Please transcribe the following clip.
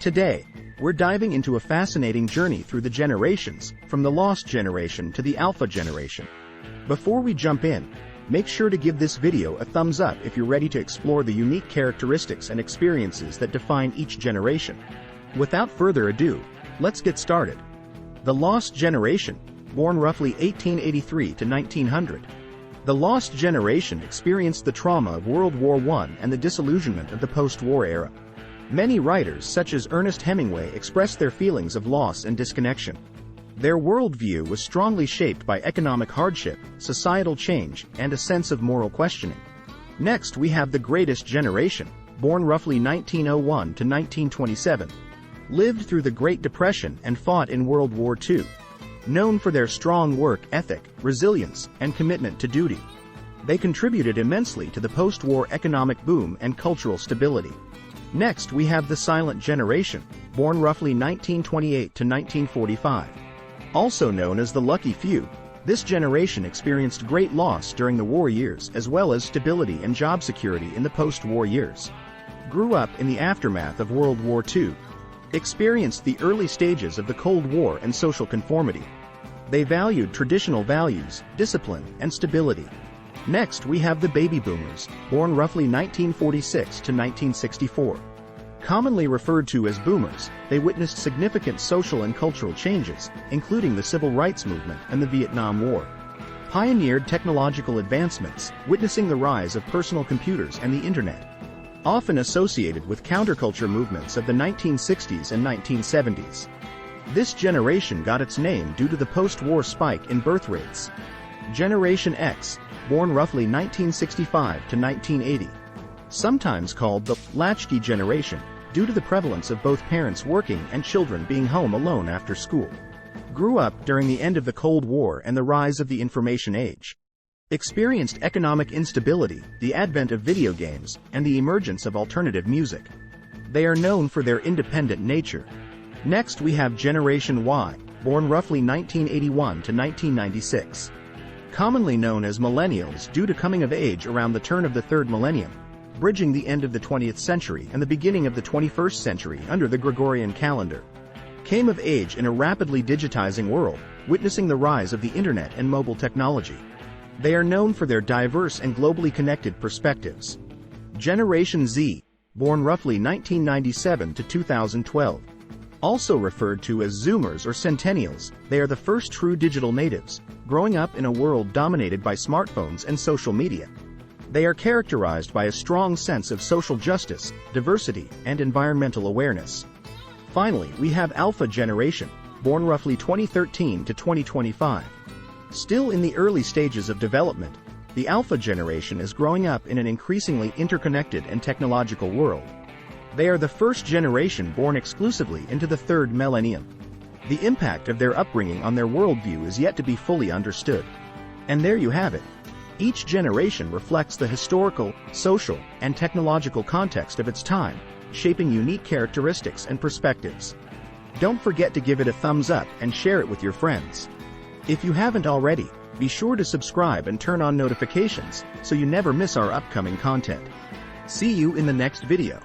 Today, we're diving into a fascinating journey through the generations, from the Lost Generation to the Alpha Generation. Before we jump in, make sure to give this video a thumbs up if you're ready to explore the unique characteristics and experiences that define each generation. Without further ado, let's get started. The Lost Generation, born roughly 1883 to 1900. The Lost Generation experienced the trauma of World War I and the disillusionment of the post-war era. Many writers such as Ernest Hemingway expressed their feelings of loss and disconnection. Their worldview was strongly shaped by economic hardship, societal change, and a sense of moral questioning. Next we have the Greatest Generation, born roughly 1901 to 1927. Lived through the Great Depression and fought in World War II. Known for their strong work ethic, resilience, and commitment to duty. They contributed immensely to the post-war economic boom and cultural stability. Next we have the Silent Generation, born roughly 1928 to 1945. Also known as the Lucky Few, this generation experienced great loss during the war years as well as stability and job security in the post-war years. Grew up in the aftermath of World War II. Experienced the early stages of the Cold War and social conformity. They valued traditional values, discipline, and stability. Next we have the Baby Boomers, born roughly 1946 to 1964. Commonly referred to as boomers, they witnessed significant social and cultural changes, including the Civil Rights Movement and the Vietnam War. Pioneered technological advancements, witnessing the rise of personal computers and the Internet. Often associated with counterculture movements of the 1960s and 1970s. This generation got its name due to the post-war spike in birth rates. Generation X, born roughly 1965 to 1980. Sometimes called the latchkey generation, due to the prevalence of both parents working and children being home alone after school. Grew up during the end of the Cold War and the rise of the information age. Experienced economic instability, the advent of video games, and the emergence of alternative music. They are known for their independent nature. Next we have Generation Y, born roughly 1981 to 1996. Commonly known as millennials due to coming of age around the turn of the third millennium, bridging the end of the 20th century and the beginning of the 21st century under the Gregorian calendar. Came of age in a rapidly digitizing world, witnessing the rise of the internet and mobile technology. They are known for their diverse and globally connected perspectives. Generation Z, born roughly 1997 to 2012. Also referred to as Zoomers or Centennials, they are the first true digital natives, growing up in a world dominated by smartphones and social media. They are characterized by a strong sense of social justice, diversity, and environmental awareness. Finally, we have Alpha Generation, born roughly 2013 to 2025. Still in the early stages of development, the Alpha Generation is growing up in an increasingly interconnected and technological world. They are the first generation born exclusively into the third millennium. The impact of their upbringing on their worldview is yet to be fully understood. And there you have it. Each generation reflects the historical, social, and technological context of its time, shaping unique characteristics and perspectives. Don't forget to give it a thumbs up and share it with your friends. If you haven't already, be sure to subscribe and turn on notifications so you never miss our upcoming content. See you in the next video.